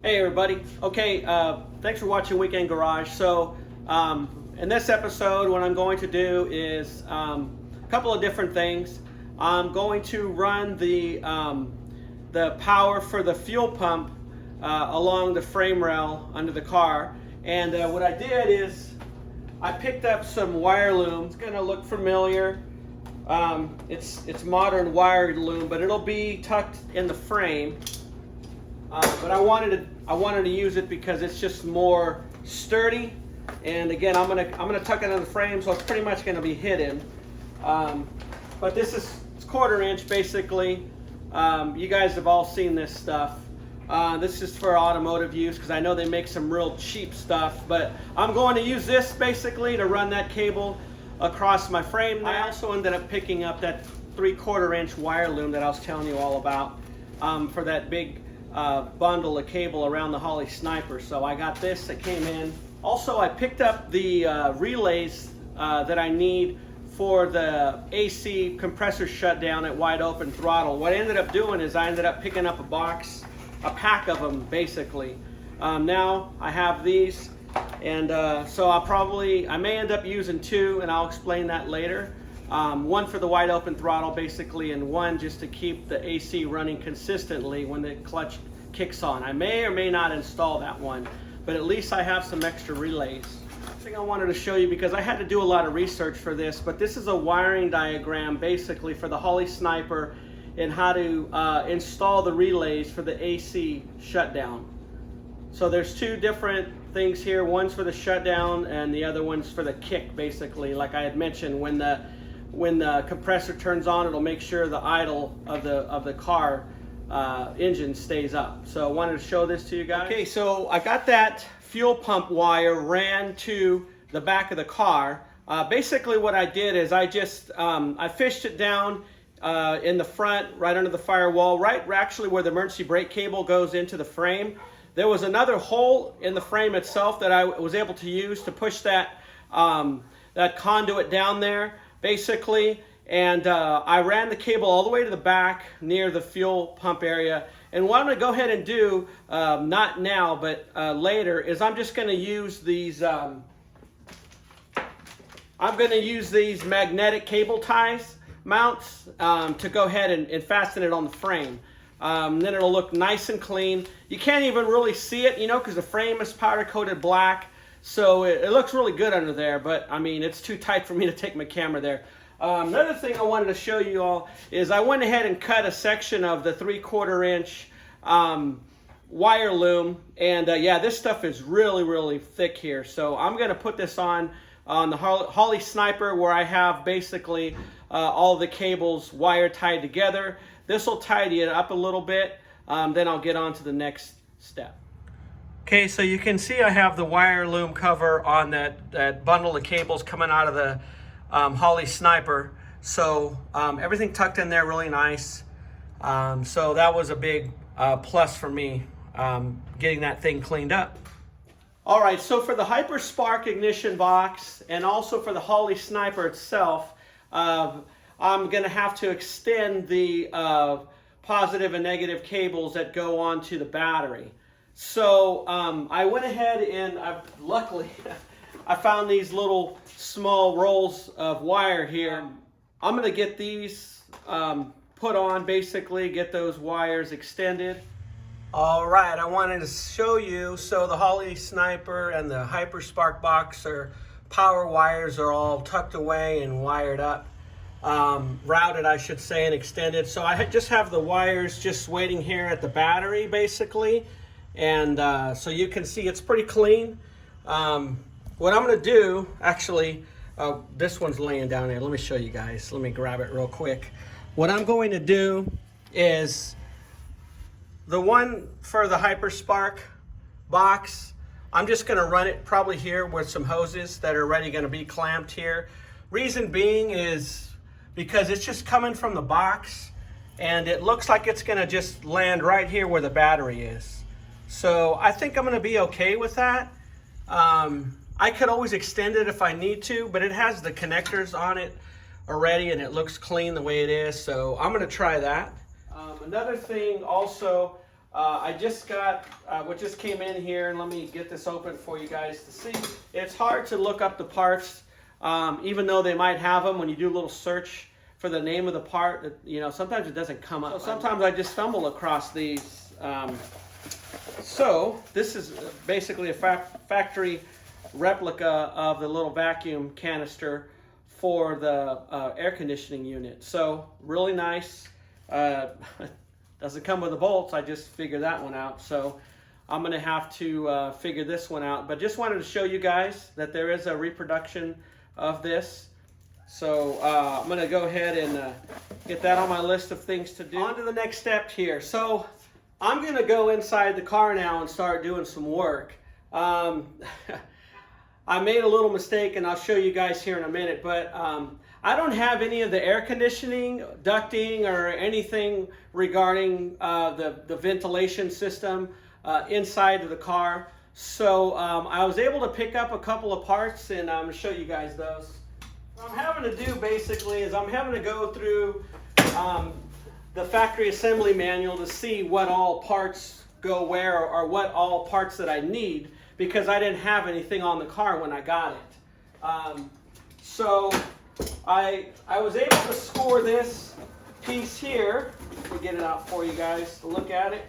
Hey everybody. Okay, thanks for watching Weekend Garage. So in this episode, what I'm going to do is a couple of different things. I'm going to run the power for the fuel pump along the frame rail under the car. And what I did is I picked up some wire loom. It's going to look familiar. It's modern wire loom, but it'll be tucked in the frame. But I wanted to use it because it's just more sturdy, and again I'm gonna tuck it in the frame, so it's pretty much gonna be hidden. But it's 1/4 inch basically. You guys have all seen this stuff. This is for automotive use because I know they make some real cheap stuff. But I'm going to use this basically to run that cable across my frame there. I also ended up picking up that 3/4 inch wire loom that I was telling you all about for that big bundle of cable around the Holley Sniper. So I got this that came in. Also, I picked up the relays that I need for the AC compressor shutdown at wide open throttle. What I ended up doing is I ended up picking up a pack of them basically. Now I have these, and so I may end up using two, and I'll explain that later. One for the wide open throttle basically, and one just to keep the AC running consistently when the clutch kicks on. I may or may not install that one, but at least I have some extra relays. Thing I wanted to show you, because I had to do a lot of research for this, but this is a wiring diagram basically for the Holley Sniper and how to install the relays for the AC shutdown. So there's two different things here. One's for the shutdown and the other one's for the kick basically. Like I had mentioned, when the compressor turns on, it'll make sure the idle of the car engine stays up. So I wanted to show this to you guys. Okay, so I got that fuel pump wire ran to the back of the car. Basically what I did is I fished it down in the front, right under the firewall, right actually where the emergency brake cable goes into the frame. There was another hole in the frame itself that I was able to use to push that conduit down there basically, and I ran the cable all the way to the back near the fuel pump area. And what I'm going to go ahead and do, not now but later, is I'm just going to use these magnetic cable ties mounts to go ahead and fasten it on the frame. Then it'll look nice and clean. You can't even really see it, because the frame is powder coated black. So it looks really good under there, but I mean, it's too tight for me to take my camera there. Another thing I wanted to show you all is I went ahead and cut a section of the 3/4 inch wire loom, and yeah, this stuff is really thick here. So I'm going to put this on the Holley Sniper, where I have basically all the cables wire tied together. This will tidy it up a little bit, then I'll get on to the next step. Okay, so you can see I have the wire loom cover on that bundle of cables coming out of the Holley Sniper. So everything tucked in there really nice. So that was a big plus for me, getting that thing cleaned up. All right, so for the HyperSpark ignition box and also for the Holley Sniper itself, I'm going to have to extend the positive and negative cables that go onto the battery. So I went ahead and luckily I found these little small rolls of wire here. I'm going to get these put on, basically get those wires extended. All right, I wanted to show you, so the Holley Sniper and the HyperSpark box power wires are all tucked away and wired up, routed I should say, and extended. So I just have the wires just waiting here at the battery basically. And so you can see it's pretty clean. What I'm going to do, actually, this one's laying down there. Let me show you guys. Let me grab it real quick. What I'm going to do is the one for the HyperSpark box, I'm just going to run it probably here with some hoses that are already going to be clamped here. Reason being is because it's just coming from the box, and it looks like it's going to just land right here where the battery is. So I think I'm going to be okay with that. I could always extend it if I need to, but it has the connectors on it already and it looks clean the way it is. So I'm going to try that. Another thing also, I just got what just came in here, and let me get this open for you guys to see. It's hard to look up the parts, even though they might have them. When you do a little search for the name of the part, you know, sometimes it doesn't come up. So sometimes I just stumble across these. So this is basically a factory replica of the little vacuum canister for the air conditioning unit. So really nice. Doesn't come with the bolts. I just figured that one out. So I'm going to have to figure this one out. But just wanted to show you guys that there is a reproduction of this. So I'm going to go ahead and get that on my list of things to do. On to the next step here. So I'm going to go inside the car now and start doing some work. I made a little mistake, and I'll show you guys here in a minute, but I don't have any of the air conditioning, ducting, or anything regarding the ventilation system inside of the car. So I was able to pick up a couple of parts, and I'm going to show you guys those. What I'm having to do basically is I'm having to go through the factory assembly manual to see what all parts go where, or what all parts that I need, because I didn't have anything on the car when I got it. So I was able to score this piece here. Let me get it out for you guys to look at it.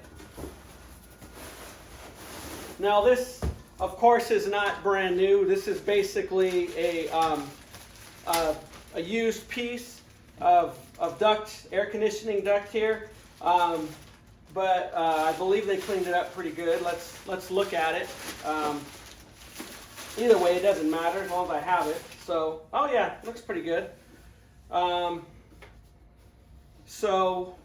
Now this, of course, is not brand new. This is basically a used piece of duct, air conditioning duct here. But I believe they cleaned it up pretty good. Let's look at it. Either way, it doesn't matter as long as I have it. So, oh yeah, looks pretty good. So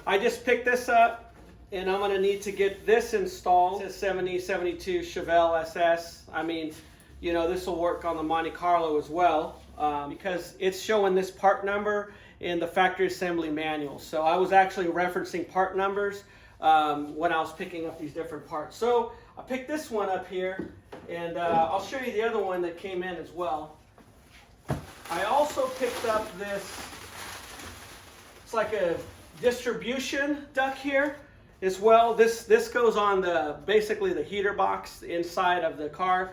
I just picked this up, and I'm going to need to get this installed. It says 7072 Chevelle SS. I mean, you know, this will work on the Monte Carlo as well, because it's showing this part number in the factory assembly manual. So I was actually referencing part numbers when I was picking up these different parts. So I picked this one up here, and I'll show you the other one that came in as well. I also picked up this, it's like a distribution duct here as well. This goes on basically the heater box inside of the car.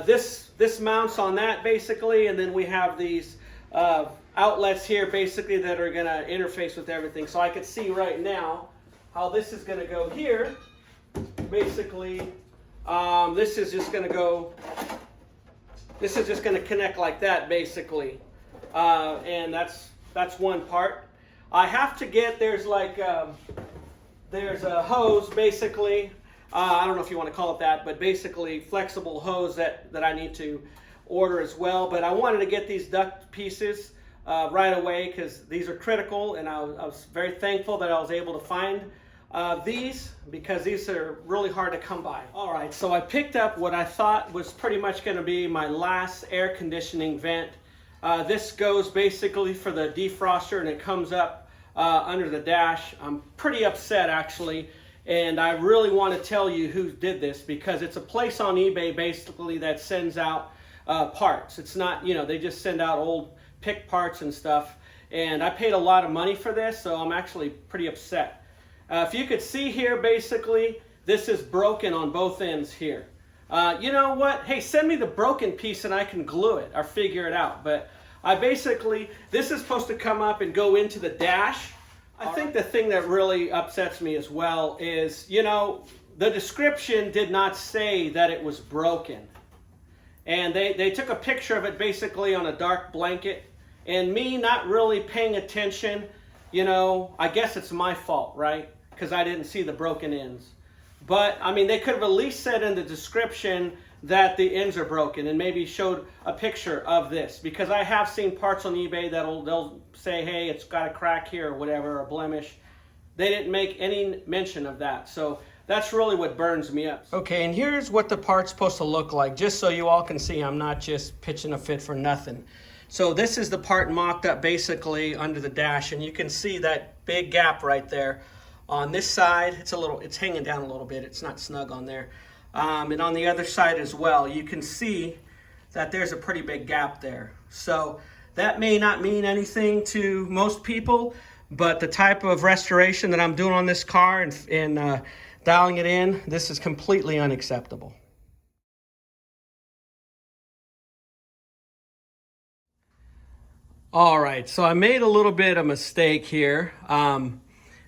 This mounts on that basically, and then we have these outlets here basically that are going to interface with everything. So I can see right now how this is going to go here. Basically, this is just going to go, this is just going to connect like that basically. And that's one part. I have to get, there's a hose basically. I don't know if you want to call it that, but basically flexible hose that I need to order as well. But I wanted to get these duct pieces right away because these are critical, and I was very thankful that I was able to find these, because these are really hard to come by. All right, so I picked up what I thought was pretty much going to be my last air conditioning vent. This goes basically for the defroster, and it comes up under the dash. I'm pretty upset actually, and I really want to tell you who did this, because it's a place on eBay basically that sends out parts. It's not, you know, they just send out old pick parts and stuff, and I paid a lot of money for this, so I'm actually pretty upset. If you could see here, basically this is broken on both ends here. You know what, hey, send me the broken piece and I can glue it or figure it out. But I basically, this is supposed to come up and go into the dash. I think the thing that really upsets me as well is, you know, the description did not say that it was broken. And they took a picture of it basically on a dark blanket, and me not really paying attention, you know, I guess it's my fault, right? Because I didn't see the broken ends. But, I mean, they could have at least said in the description that the ends are broken, and maybe showed a picture of this, because I have seen parts on eBay they'll say, hey, it's got a crack here or whatever, or a blemish. They didn't make any mention of that, so that's really what burns me up. Okay, and here's what the part's supposed to look like, just so you all can see I'm not just pitching a fit for nothing. So this is the part mocked up basically under the dash, and you can see that big gap right there. On this side, it's hanging down a little bit, it's not snug on there. And on the other side as well, you can see that there's a pretty big gap there. So that may not mean anything to most people, but the type of restoration that I'm doing on this car and dialing it in, this is completely unacceptable. All right, so I made a little bit of mistake here.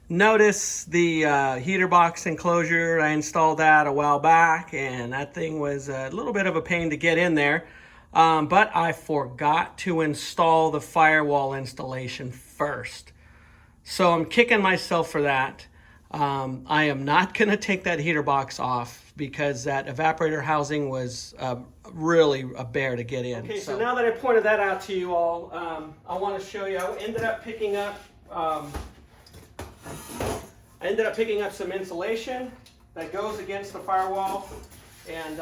Notice the heater box enclosure. I installed that a while back, and that thing was a little bit of a pain to get in there. But I forgot to install the firewall installation first. So I'm kicking myself for that. I am not going to take that heater box off because that evaporator housing was really a bear to get in. Okay, so now that I pointed that out to you all, I want to show you. I ended up picking up some insulation that goes against the firewall, and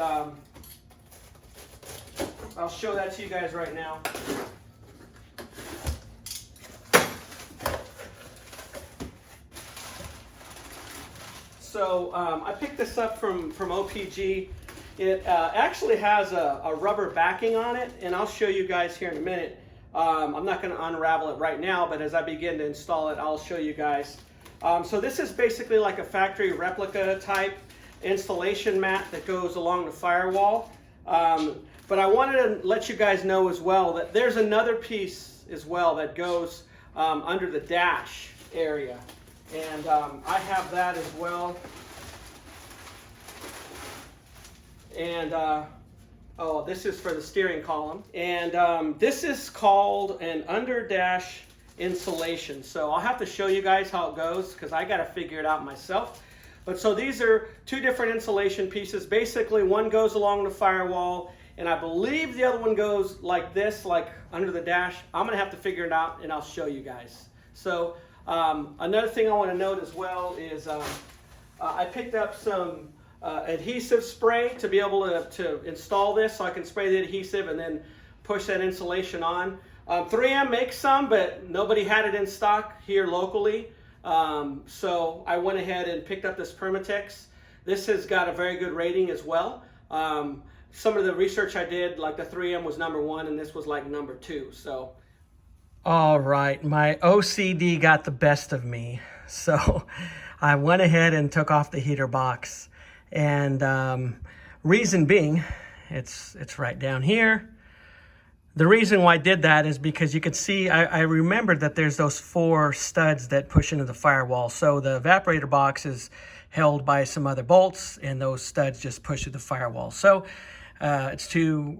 I'll show that to you guys right now. So I picked this up from OPG. It actually has a rubber backing on it, and I'll show you guys here in a minute. I'm not going to unravel it right now, but as I begin to install it, I'll show you guys. So this is basically like a factory replica type installation mat that goes along the firewall. But I wanted to let you guys know as well that there's another piece as well that goes under the dash area. And I have that as well. And oh, this is for the steering column. And this is called an under dash insulation. So I'll have to show you guys how it goes because I got to figure it out myself. But so these are two different insulation pieces. Basically, one goes along the firewall, and I believe the other one goes like this, like under the dash. I'm going to have to figure it out, and I'll show you guys. So another thing I want to note as well is I picked up some adhesive spray to be able to install this, so I can spray the adhesive and then push that insulation on. 3M makes some, but nobody had it in stock here locally. So I went ahead and picked up this Permatex. This has got a very good rating as well. Some of the research I did, like the 3M was #1 and this was like #2. So, all right, my OCD got the best of me. So I went ahead and took off the heater box. And reason being, it's right down here. The reason why I did that is because you can see, I remembered that there's those 4 studs that push into the firewall. So the evaporator box is held by some other bolts, and those studs just push through the firewall. So it's 2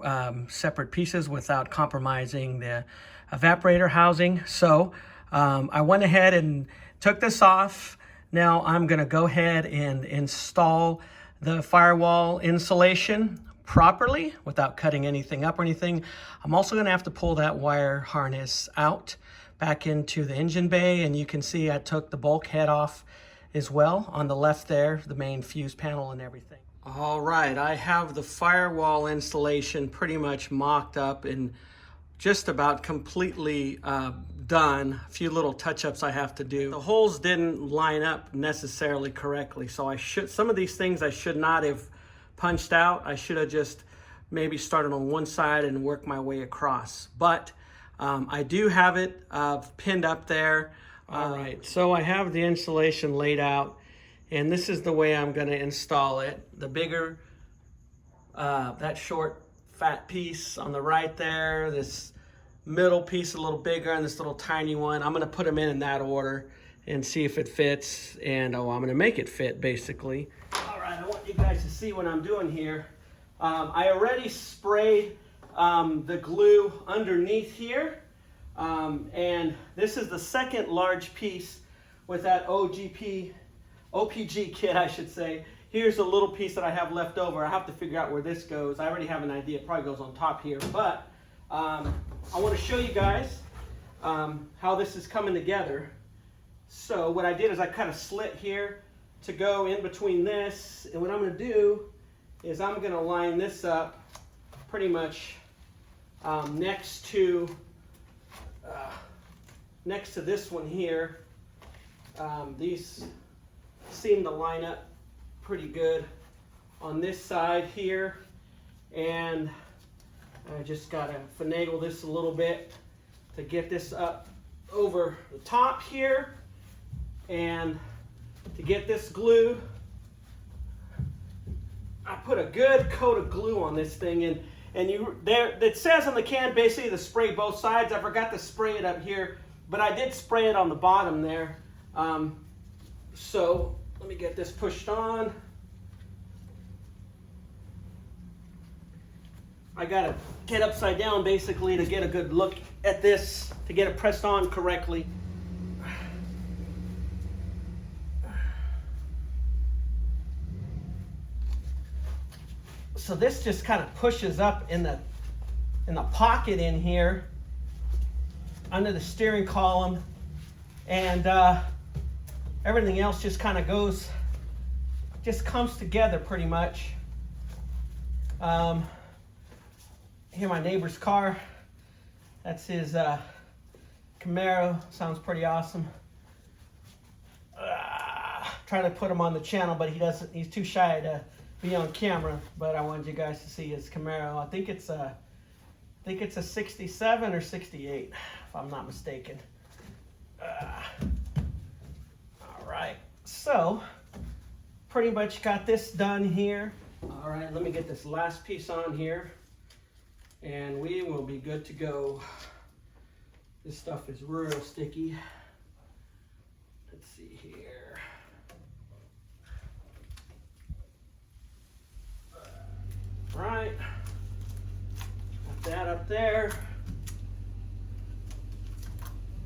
separate pieces without compromising the evaporator housing. So I went ahead and took this off. Now I'm going to go ahead and install the firewall insulation properly without cutting anything up or anything. I'm also going to have to pull that wire harness out back into the engine bay, and you can see I took the bulkhead off as well on the left there, the main fuse panel and everything. All right, I have the firewall installation pretty much mocked up and just about completely done. A few little touch-ups I have to do. The holes didn't line up necessarily correctly, so some of these things I should not have punched out. I should have just maybe started on one side and worked my way across. But I do have it pinned up there. All right, so I have the insulation laid out, and this is the way I'm going to install it. The bigger, that short fat piece on the right there, this middle piece a little bigger, and this little tiny one. I'm going to put them in that order and see if it fits, and I'm going to make it fit basically. All right, I want you guys to see what I'm doing here. I already sprayed the glue underneath here, and this is the second large piece with that OPG kit, I should say. Here's a little piece that I have left over. I have to figure out where this goes. I already have an idea. It probably goes on top here, but I want to show you guys how this is coming together. So what I did is I cut a slit here to go in between this, and what I'm going to do is I'm going to line this up pretty much next to this one here. These seem to line up pretty good on this side here, and I just got to finagle this a little bit to get this up over the top here, and to get this glued, I put a good coat of glue on this thing, and it says on the can basically to spray both sides. I forgot to spray it up here, but I did spray it on the bottom there. So let me get this pushed on. I gotta get upside down basically to get a good look at this, to get it pressed on correctly. So this just kind of pushes up in the pocket in here under the steering column, and everything else just kind of comes together pretty much. Here, my neighbor's car. That's his Camaro. Sounds pretty awesome. Trying to put him on the channel, but he's too shy to be on camera. But I wanted you guys to see his Camaro. I think it's a 67 or 68, if I'm not mistaken. All right, so pretty much got this done here. All right, let me get this last piece on here, and we will be good to go. This stuff is real sticky. Let's see here. Right, got that up there.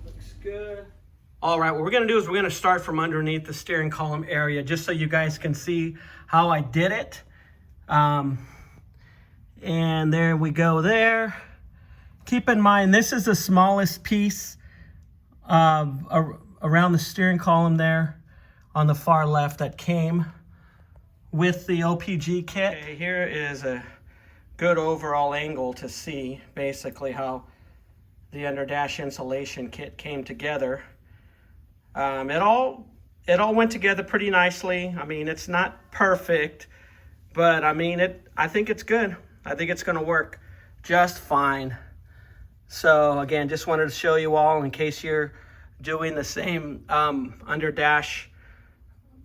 Looks good. All right, what we're gonna do is we're gonna start from underneath the steering column area, just so you guys can see how I did it. And there we go there. Keep in mind, this is the smallest piece around the steering column there on the far left that came with the OPG kit. Okay, here is a good overall angle to see basically how the underdash insulation kit came together. It all went together pretty nicely. I mean, it's not perfect, but I mean, I think it's good. I think it's gonna work just fine. So again, just wanted to show you all in case you're doing the same underdash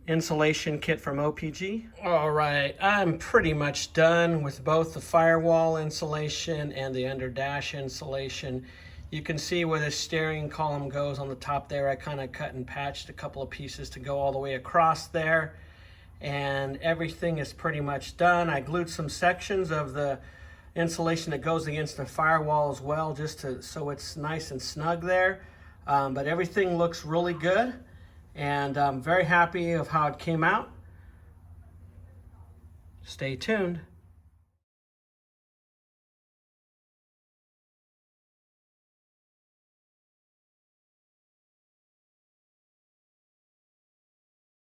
insulation kit from OPG. All right, I'm pretty much done with both the firewall insulation and the underdash insulation. You can see where the steering column goes on the top there. I kind of cut and patched a couple of pieces to go all the way across there, and everything is pretty much done. I glued some sections of the insulation that goes against the firewall as well, just so it's nice and snug there. But everything looks really good, and I'm very happy of how it came out. Stay tuned.